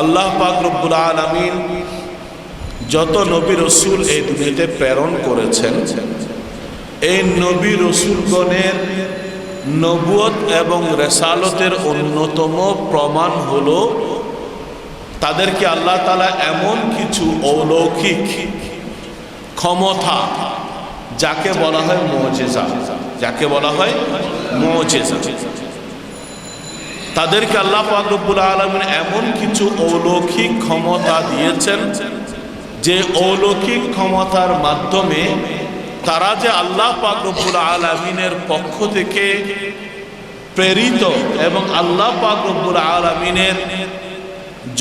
আল্লাহ পাক রব্বুল আলামিন যত নবী রসুল এই দুনিয়াতে প্রেরণ করেছেন, এই নবী রসুলগণের নবুয়ত এবং রেসালতের অন্যতম প্রমাণ হলো তাদেরকে আল্লাহ তাআলা এমন কিছু অলৌকিক ক্ষমতা, যাকে বলা হয় মুজিজা, যাকে বলা হয় মুজিজা, তাদেরকে আল্লাহ পাক রব্বুল আলামিন এমন কিছু অলৌকিক ক্ষমতা দিয়েছেন, যে অলৌকিক ক্ষমতার মাধ্যমে তারা যে আল্লাহ পাক রব্বুল আলামিনের পক্ষ থেকে প্রেরিত এবং আল্লাহ পাক রব্বুল আলামিনের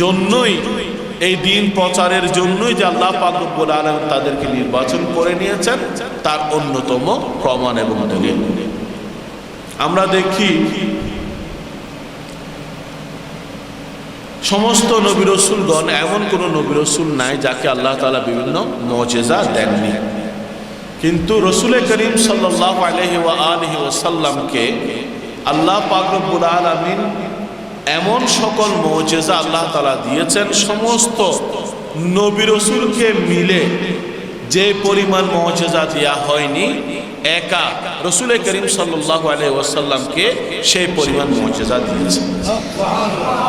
জন্যই, এই দিন প্রচারের জন্যই যে আল্লাহ পাক রব্বুল আলামিন তাদেরকে নির্বাচন করে নিয়েছেন, তার অন্যতম প্রমাণ এবং দলিল। আমরা দেখি সমস্ত নবী রসুলগণ, এমন কোন নবী রসুল নাই যাকে আল্লাহ তাআলা বিভিন্ন মুজিজা দেননি, কিন্তু রসুল করিম সাল্লাল্লাহু আলাইহি ওয়া আলিহি ওয়াসাল্লামকে আল্লাহ পাক রব্বুল আলামিন এমন সকল মুজিজা আল্লাহ তাআলা দিয়েছেন, সমস্ত নবী রসুলকে মিলে যে পরিমাণ মুজিজা দেয়া হয়নি, একা রসুল করিম সাল্লাল্লাহু আলাইহি ওয়াসাল্লামকে সেই পরিমাণ মুজিজা দিয়েছেন।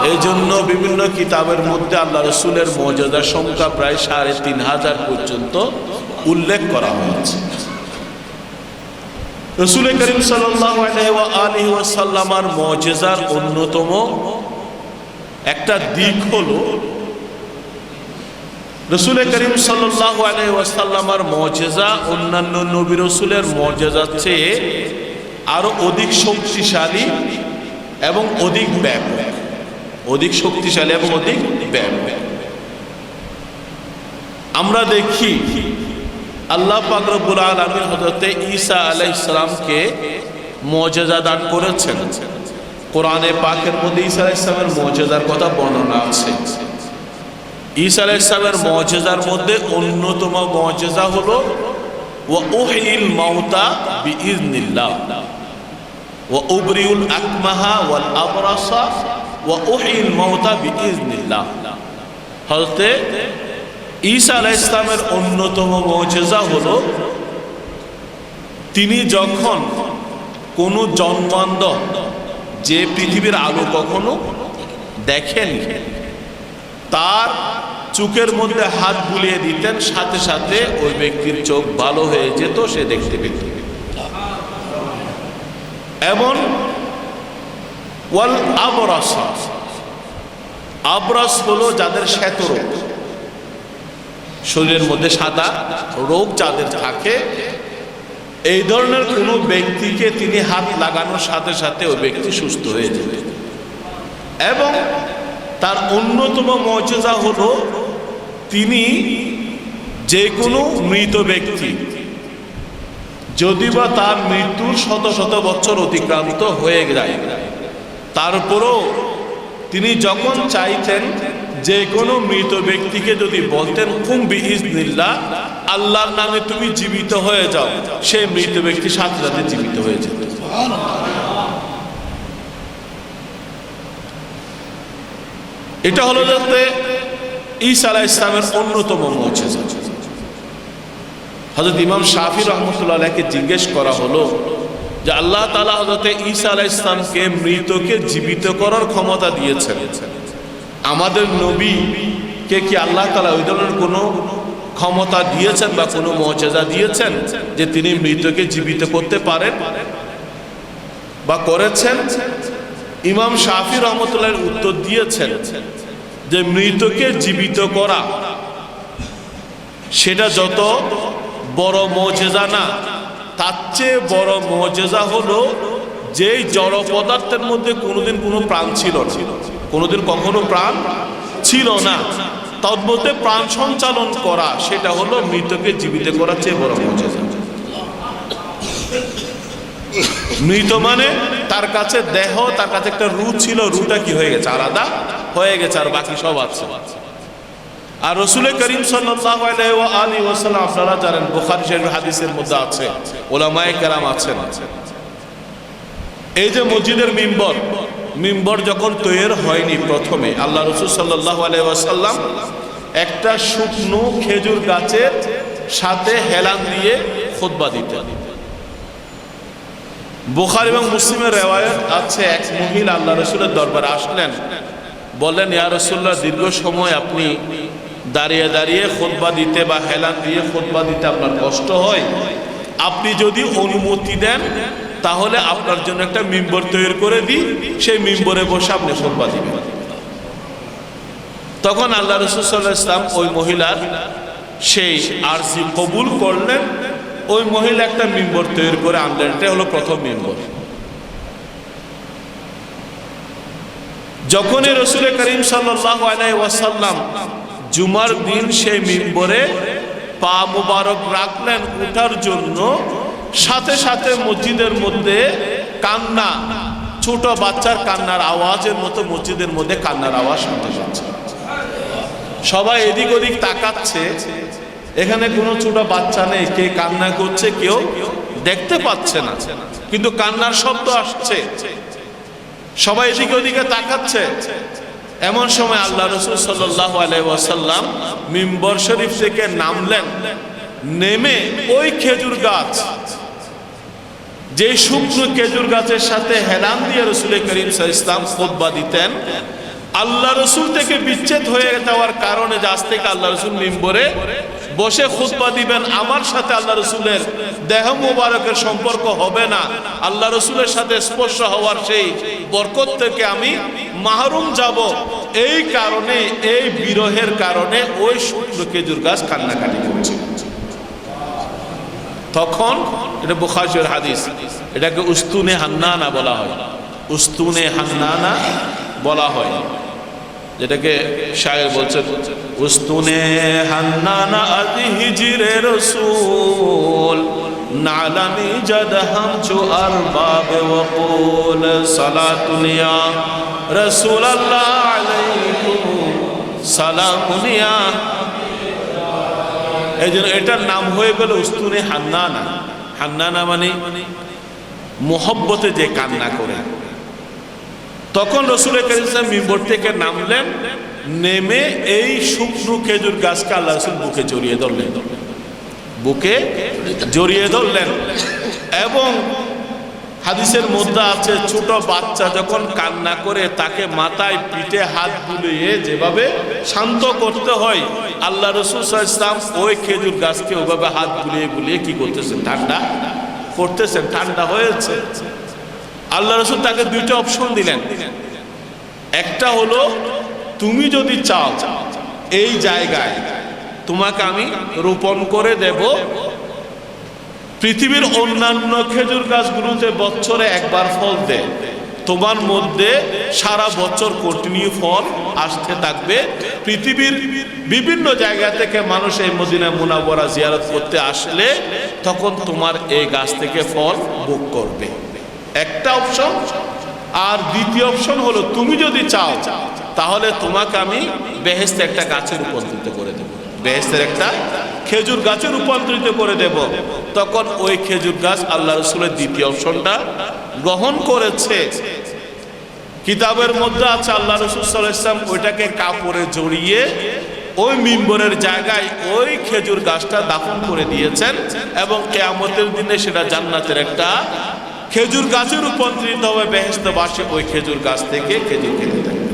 এই জন্য বিভিন্ন কিতাবের মধ্যে আল্লাহ রসুলের মুজিজার সংখ্যা প্রায় ৩৫০০ পর্যন্ত উল্লেখ করা হয়েছে। রসুল করিম সাল্লাল্লাহু আলাইহি ওয়াসাল্লামের মুজিজার অন্যতম একটা দিক হলো, রসুল করিম সাল্লাল্লাহু আলাইহি ওয়াসাল্লামের মুজিজা অন্যান্য নবী রসুলের মুজিজার চেয়ে আরো অধিক শক্তিশালী এবং অধিক ব্যাপক, অধিক শক্তিশালী এবং অধিক ব্যাপক। আমরা দেখি আল্লাহ পাক রব্বুল আলামিন হযরত ঈসা আলাইহিস সালামকে মুজিজা দান করেছেন। কোরআনে পাকের মধ্যে ঈসা আলাইহিস সালামের মুজিজার কথা বর্ণনা আছে। ঈসা আলাইহিস সালামের মুজিজার মধ্যে অন্যতম মুজিজা হলো ওয়া উহিল মাউতা বিইজনিল্লাহ ওয়া উবরিউল আকমাহা ওয়াল আবরাসা ওয়া উহিল মাউতা বিইজনিল্লাহ। হযরত ঈসা আলাইহিস সালামের অন্যতম মুজিজা হলো, তিনি যখন কোনো জন্মান্ধ, যে পৃথিবীর আলো কখনো দেখেনি, তার চোখের মধ্যে হাত বুলিয়ে দিতেন, সাথে সাথে ওই ব্যক্তির চোখ ভালো হয়ে যেত, সে দেখতে পেত। এমন ওয়াল আবরাস, আবরাস হলো যাদের শ্বেত রোগ, শরীরের মধ্যে সাদা রোগ যাদের থাকে, এই ধরনের কোনো ব্যক্তিকে তিনি হাত লাগানোর সাথে সাথে ওই ব্যক্তি সুস্থ হয়ে যেত। এবং তার অন্যতম মুজিজা হলো, তিনি যে কোনো মৃত ব্যক্তি, যদিবা তার মৃত্যুর শত শত বছর অতিক্রান্ত হয়ে যায়, তারপরও তিনি যখন চাইতেন, যে কোনো মৃত ব্যক্তিকে যদি বলতেন কুম বিইজনিল্লাহ, আল্লাহর নামে তুমি জীবিত হয়ে যাও, সেই মৃত ব্যক্তি সাথে সাথে জীবিত হয়ে যেত। এটা হলো যাতে ঈসা আলাইহিস সালামের অন্যতম মুজিজা। হযরত ইমাম শাফি রাহমাতুল্লাহ আলাইহিকে জিজ্ঞেস করা হলো যে আল্লাহ তাআলা হযরত ঈসা আলাইহিস সালামকে মৃতকে জীবিত করার ক্ষমতা দিয়েছেন, আমাদের নবীকে কি আল্লাহ তাআলা ওই ধরনের কোনো ক্ষমতা দিয়েছেন বা কোনো মুজিজা দিয়েছেন যে তিনি মৃতকে জীবিত করতে পারেন বা করেছেন? ইমাম শাফি রহমতুল্লাহ উত্তর দিয়েছেন যে মৃতকে জীবিত করা সেটা যত বড় মুজিজা না, তার চেয়ে বড় মুজিজা হলো যেই জড় পদার্থের মধ্যে কোনোদিন কোনো প্রাণ ছিল না, কোনোদিন কখনো প্রাণ ছিল না, তার মধ্যে প্রাণ সঞ্চালন করা, সেটা হলো মৃতকে জীবিত করার চেয়ে বড় মুজিজা। মৃত মানে তার কাছে দেহ, তার কাছে একটা রূহ ছিল, রূহটা কি হয়ে গেছে? আলাদা হয়ে গেছে, আর বাকি সব আছে। আর রাসূল করিম সাল্লাল্লাহু আলাইহি ওয়াসাল্লাম, আপনারা জানেন বুখারী শরীফের হাদিসের মধ্যে আছে, উলামায়ে কেরাম আছেন, এই যে মসজিদের মিম্বর, মিম্বর যখন তৈরি হয়নি, প্রথমে আল্লাহ রাসূল সাল্লাল্লাহু আলাইহি ওয়াসাল্লাম একটা শুকনো খেজুর গাছের সাথে হেলান দিয়ে খুতবা দিতেন। বুখারী এবং মুসলিমের রিওয়ায়াত আছে, এক মহিলা আল্লাহ রাসূলের দরবারে আসলেন, বললেন, ইয়া রাসূলুল্লাহ, দীর্ঘ সময় আপনি দাঁড়িয়ে দাঁড়িয়ে খুতবা দিতে বা হেলান দিয়ে খুতবা দিতে আপনার কষ্ট হয়, আপনি যদি অনুমতি দেন তাহলে আপনার জন্য একটা মিম্বর তৈরি করে দিই, সেই মিম্বরে বসে আপনি খুতবা দিবেন। তখন আল্লাহ রাসূল সাল্লাল্লাহু আলাইহি ওয়াসাল্লাম ওই মহিলার সেই আরজি কবুল করলেন। ওই মহিলা একটা মিম্বর তৈরি করে আনলেন, এটা হলো প্রথম মিম্বর। যখনই রাসূল করিম সাল্লাল্লাহু আলাইহি ওয়াসাল্লাম জুমার দিন সেই মিম্বরে পা মুবারক রাখলেন উঠার জন্য, সাথে সাথে মসজিদের মধ্যে কান্না, ছোট বাচ্চার কান্নার আওয়াজের মতো মসজিদের মধ্যে কান্নার আওয়াজ শুনতে পাচ্ছে। সবাই এদিক ওদিক তাকাচ্ছে, এখানে কোনো ছোট বাচ্চা নেই, কে কান্না করছে কেউ দেখতে পাচ্ছে না, কিন্তু কান্নার শব্দ আসছে, সবাই এদিকে ওদিকে তাকাচ্ছে। এমন সময় আল্লাহ রাসূল সাল্লাল্লাহু আলাইহি ওয়াসাল্লাম মিম্বর শরীফ থেকে নামলেন, নেমে ওই খেজুর গাছ, যে শুকনো খেজুর গাছের সাথে হেলান দিয়ে রাসূল করিম সাল্লাল্লাহু আলাইহি ওয়াসাল্লাম খুতবা দিতেন, আল্লাহ রাসূল থেকে বিচ্ছেদ হয়ে যাওয়ার কারণে আজ থেকে আল্লাহ রাসূল মিম্বরে বসে খুতবা দিবেন, আমার সাথে আল্লাহ রাসূলের দেহ মোবারকের সম্পর্ক হবে না, আল্লাহ রাসূলের সাথে স্পর্শ হওয়ার সেই বরকত থেকে আমি মাহরুম যাব। এই কারণে, এই বিরহের কারণে ওই শুকনো খেজুর গাছ কান্নাকাটি করছে। তখন এটা বুখারীর হাদিস, এটাকে উস্তুনে হান্নানা বলা হয়, উস্তুনে হান্নানা বলা হয়, যেটাকে শায়ের বলছেন, উস্তুনে হান্নানা আদি হিজরে রাসূল নালানি জাদহাম চু আরবাব ওয়াকুল সালাতুনিয়া রাসূলুল্লাহ আলাইকুম সালামুনিয়া। এই জন্য এটার নাম হয়ে গেল উস্তুনে হান্নানা। হান্নানা মানে মোহব্বতে যে কান্না করে। তখন রাসূল করিম সাল্লাল্লাহু আলাইহি ওয়াসাল্লাম মিম্বর থেকে নামলেন, নেমে এই শুকনো খেজুর গাছকে আল্লাহ রাসূল বুকে জড়িয়ে ধরলেন, বুকে জড়িয়ে ধরলেন। এবং হাদিসের মধ্যে আছে, ছোট বাচ্চা যখন কান্না করে তাকে মাথায় পিঠে হাত বুলিয়ে যেভাবে শান্ত করতে হয়, আল্লাহ রাসূল সাল্লাল্লাহু আলাইহি ওয়াসাল্লাম ওই খেজুর গাছকে ওইভাবে হাত বুলিয়ে বুলিয়ে কি করতেছেন, ঠান্ডা করতেছেন, ঠান্ডা হয়েছে। আল্লাহ রাসূল তাকে দুইটা অপশন দিলেন, একটা হলো তুমি যদি চাও এই জায়গায় তোমাকে আমি রোপণ করে দেব, পৃথিবীর অন্যান্য খেজুর গাছগুলোতে বছরে একবার ফল দেয়, তোমার মধ্যে সারা বছর কন্টিনিউ ফল আসতে থাকবে। পৃথিবীর বিভিন্ন জায়গা থেকে মানুষ এই মদিনা মুনাওয়ারা জিয়ারত করতে আসলে তখন তোমার এই গাছ থেকে ফল ভোগ করবে, একটা অপশন। আর দ্বিতীয় অপশন হলো তুমি যদি চাও তাহলে তোমাকে আমি বেহেশতে একটা গাছে রূপান্তরিত করে দেব, বেহেশতের একটা খেজুর গাছে রূপান্তরিত করে দেব। তখন ওই খেজুর গাছ আল্লাহ রাসূলের দ্বিতীয় অপশনটা গ্রহণ করেছে। কিতাবের মধ্যে আছে আল্লাহ রাসূল সাল্লাল্লাহু আলাইহি ওয়াসাল্লাম ওইটাকে কাপড়ে জড়িয়ে ওই মিম্বরের জায়গায় ওই খেজুর গাছটা দাফন করে দিয়েছেন, এবং কিয়ামতের দিনে সেটা জান্নাতের একটা খেজুর গাছে রূপান্তরিত হবে, বেহেশতবাসী ওই খেজুর গাছ থেকে খেজুর খেতে থাকবে।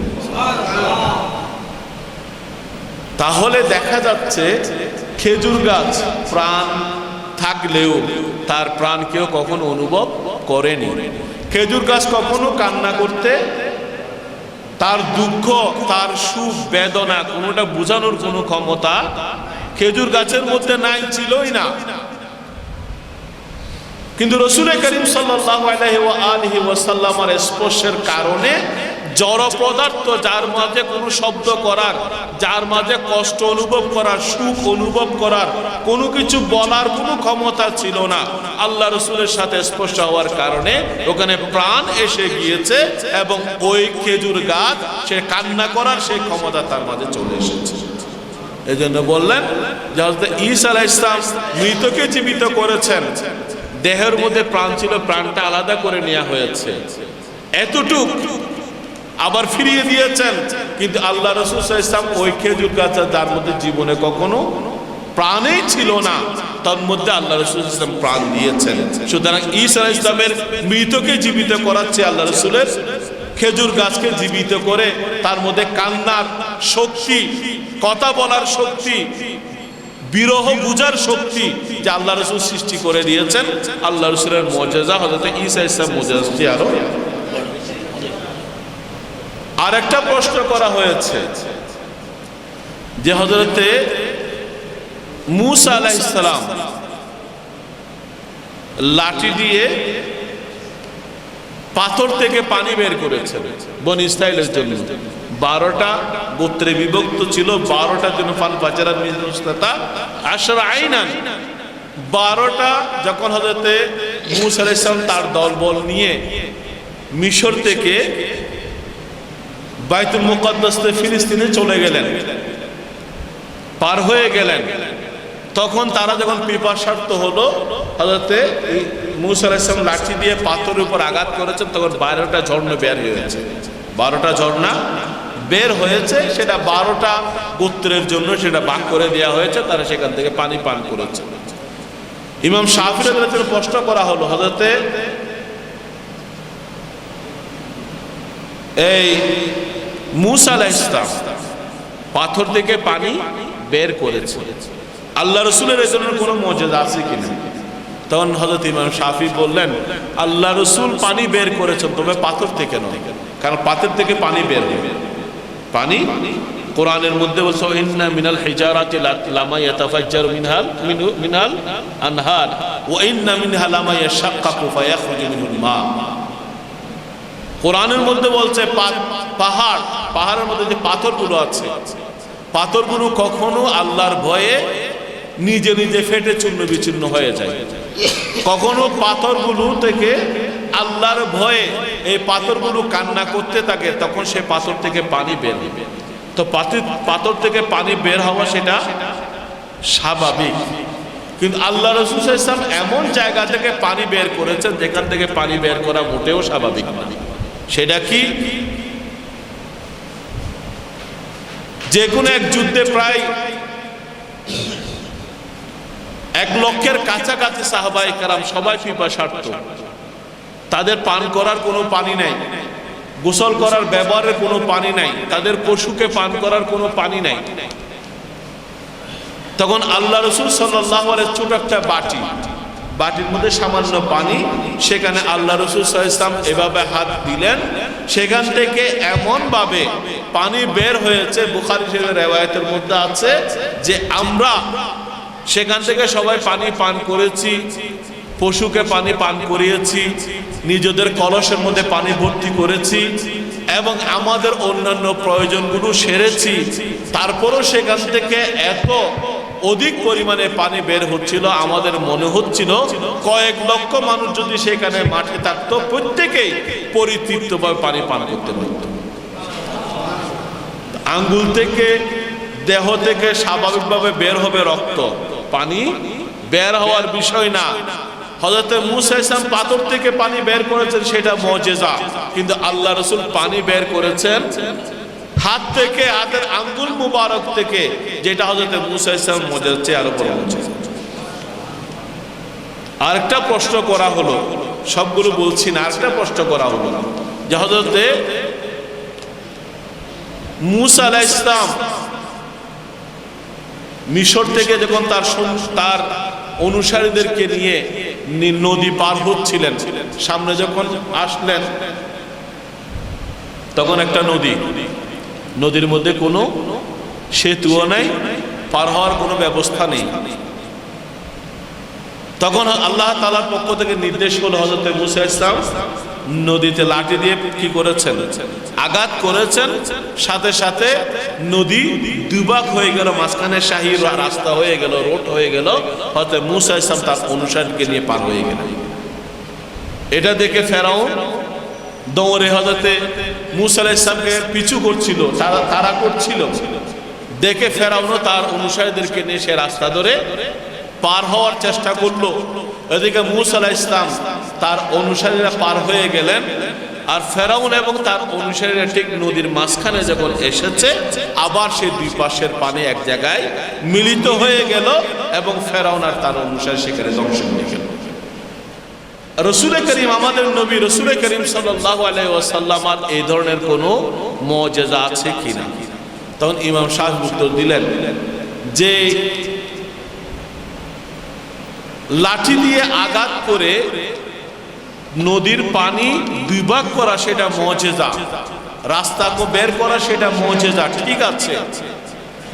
তাহলে দেখা যাচ্ছে খেজুর গাছ প্রাণ থাকলেও তার প্রাণ কেউ কখনো অনুভব করেনি। খেজুর গাছ কখনো কান্না করতে, তার দুঃখ, তার সুখ, বেদনা কোনোটা বোঝানোর কোনো ক্ষমতা খেজুর গাছের মধ্যে নাই, ছিলই না। কিন্তু রাসূল করিম সাল্লাল্লাহু আলাইহি ওয়াসাল্লামের স্পর্শের কারণে জড় পদার্থ, যার মাঝে কোনো শব্দ করার, যার মাঝে কষ্ট অনুভব করার, সুখ অনুভব করার, কোনো কিছু বলার কোনো ক্ষমতা ছিল না, আল্লাহ রাসূলের সাথে স্পর্শ হওয়ার কারণে ওখানে প্রাণ এসে গিয়েছে, এবং ওই খেজুর গাছ সে কান্না করার সেই ক্ষমতা তার মাঝে চলে এসেছে। এই জন্য বললেন যে হযরত ঈসা আলাইহিস সালাম মৃতকে জীবিত করেছেন, দেহের মধ্যে প্রাণ ছিল, প্রাণটা আলাদা করে নেওয়া হয়েছে। এতটুক আবার ফিরিয়ে দিয়েছেন। কিন্তু আল্লাহ রাসূল সাল্লাল্লাহু আলাইহি ওয়াসাল্লাম ওই খেজুর গাছ যার মধ্যে জীবনে কখনো প্রাণেই ছিল না, তার মধ্যে আল্লাহ রাসূল সাল্লাল্লাহু আলাইহি ওয়াসাল্লাম প্রাণ দিয়েছেন। সুতরাং ঈসা আলাইহিস সালামের মৃতকে জীবিত করাচ্ছে আল্লাহ রাসূলের খেজুর গাছকে জীবিত করে, তার মধ্যে কান্নার শক্তি, কথা বলার শক্তি, বিরহ বুঝার শক্তি যে আল্লাহ রাসূল সৃষ্টি করে দিয়েছেন। আল্লাহ রাসূলের মুজিজা হযরত ঈসা আলাইহিস সালাম মুজিজাটি আরো। আরেকটা প্রশ্ন করা হয়েছে যে হযরতে মূসা আলাইহিস সালাম লাঠি দিয়ে পাথর থেকে পানি বের করেছেন বনি ইসরাইলের জন্য। 12টা গোত্রে বিভক্ত ছিল, 12টা জন্য ফান বাজারান মিজুস্তাতা আশরা আইনান। 12টা যখন হযরতে মূসা আলাইহিস সালাম তার দলবল নিয়ে মিশর থেকে বাইতুল মুকাদ্দাস থেকে ফিলিস্তিনে চলে গেলেন, পার হয়ে গেলেন, তখন তারা যখন পিপাসার্ত হলো, হযরতে মূসা আলাইহিস সালাম লাঠি দিয়ে পাথরের উপর আঘাত করেছেন, তখন 12টা ঝর্ণা বের হয়েছে। 12টা ঝর্ণা বের হয়েছে, সেটা 12টা গোত্রের জন্য সেটা ভাগ করে দেওয়া হয়েছে, তারা সেখান থেকে পানি পান করেছে। ইমাম শাফিঈ রাদিয়াল্লাহু আনহু প্রশ্ন করা হলো, হযরতে এই মূসা আলাইহিস সালাম পাথর থেকে পানি বের করেছে, আল্লাহ রাসূলের এর জন্য কোনো মুজিজা আছে কিনা? তখন হযরত ইমাম শাফিঈ বললেন, আল্লাহ রাসূল পানি বের করেছেন, তবে পাথর থেকে নয়, কারণ পাথর থেকে পানি বের হবে। পানি কোরআনের মধ্যে বলছে ইন্না মিনাল হিজারাতি লামা ইয়াতাফাজ্জারু মিনাল আনহার ওয়া ইন্না মিনহা লামা ইয়াশাক্কাকু ফায়াখরুজু মিনহুল মা। কোরআনের মধ্যে বলছে পাহাড়ের মধ্যে যে পাথরগুলো আছে, পাথরগুলো কখনো আল্লাহর ভয়ে নিজে নিজে ফেটে চূর্ণ বিচূর্ণ হয়ে যায়, কখনো পাথরগুলো থেকে আল্লাহর ভয়ে এই পাথরগুলো কান্না করতে থাকে, তখন সে পাথর থেকে পানি বের হবে। তো পাথর থেকে পানি বের হওয়া সেটা স্বাভাবিক, কিন্তু আল্লাহ রাসূল সাল্লাল্লাহু আলাইহি ওয়াসাল্লাম এমন জায়গা থেকে পানি বের করেছেন যেখান থেকে পানি বের করা মোটেও স্বাভাবিক না। সেটা কি? যে কোনো এক যুদ্ধে প্রায় 1 লক্ষের কাছাকাছি সাহাবায়ে কেরাম সবাই পিপাসার্ত, তাদের পান করার কোনো পানি নাই, গোসল করার ব্যবহারের কোনো পানি নাই, তাদের পশুকে পান করার কোনো পানি নাই। তখন আল্লাহ রাসূল সাল্লাল্লাহু আলাইহি ওয়াসাল্লাম ছোট একটা বাটির মধ্যে সামান্য পানি, সেখানে আল্লাহ রাসূল সাল্লাল্লাহু আলাইহি ওয়াসাল্লাম এভাবে হাত দিলেন, সেখান থেকে এমন ভাবে পানি বের হয়েছে, বুখারী শরীফের riwayতের মধ্যে আছে যে আমরা সেখান থেকে সবাই পানি পান করেছি, পশুকে পানি পান করিয়েছি, নিজেদের কলসের মধ্যে পানি ভর্তি করেছি এবং আমাদের অন্যান্য প্রয়োজনগুলো সেরেছি। তারপরও সেখান থেকে এত অধিক পরিমাণে পানি বের হচ্ছিল, আমাদের মনে হচ্ছিল কয়েক লক্ষ মানুষ যদি সেখানে মাঠে থাকতো, প্রত্যেকেই পরিতৃপ্তভাবে পানি পান করতে পারত। আঙ্গুল থেকে, দেহ থেকে স্বাভাবিকভাবে বের হবে রক্ত, পানি বের হওয়ার বিষয় না। হযরত মূসা আলাইহিস সালাম পাথর থেকে পানি বের করেছেন, সেটা মুজিজা, কিন্তু আল্লাহ রাসূল পানি বের করেছেন হাত থেকে, হাতের আঙ্গুল মুবারক থেকে, যেটা হযরত মূসা আলাইহিস সালাম মুজিজার চেয়ে আরো বড় মুজিজা। আরেকটা প্রশ্ন করা হলো, সবগুলো বলছি না, আরেকটা প্রশ্ন করা হলো যে হযরত মূসা আলাইহিস সালাম মিশর থেকে যখন তার অনুসারীদেরকে নিয়ে নদী পার হচ্ছিলেন, সামনে যখন আসলেন তখন একটা নদীর মধ্যে কোনো সেতুও নাই, পার হওয়ার কোনো ব্যবস্থা নেই। তখন আল্লাহ তাআলার পক্ষ থেকে নির্দেশ হলো, হযরত মূসা আলাইহিস সালাম নদীতে লাঠি দিয়ে কি করেছেন? আঘাত করেছেন, সাথে সাথে নদী দুভাগ হয়ে গেল, মাঝখানে শাহী রাস্তা হয়ে গেল, রোড হয়ে গেল, হযরত মূসা আলাইহিস সালাম তার অনুসারীকে নিয়ে পার হয়ে গেলেন। এটা দেখে ফেরাউন দৌড়ে হযরত মূসা আলাইহিস সালামকে পিছু করছিল, তাড়া করছিল। দেখে ফেরাউনও তার অনুসারীদেরকে নিয়ে সে রাস্তা ধরে পার হওয়ার চেষ্টা করলো। এদিকে মূসা আলাইহিস সালাম তার অনুসারীরা পার হয়ে গেলেন, আর ফেরাউন এবং তার অনুসারীরা ঠিক নদীর মাঝখানে যখন এসেছে, আবার সেই দুই পাশের পানি এক জায়গায় মিলিত হয়ে গেল এবং ফেরাউন আর তার অনুসারী সেখানে ধ্বংস হয়ে গেল। রসুল করিম, আমাদের নবী রসুল করিম সাল্লাল্লাহু আলাইহি ওয়াসাল্লাম এই ধরনের কোনো মুজিজা আছে কিনা? তখন ইমাম সাহেব উত্তর দিলেন যে লাঠি দিয়ে আঘাত করে নদীর পানি দুই ভাগ করা সেটা মুজিজা, রাস্তাকে বের করা সেটা মুজিজা, ঠিক আছে।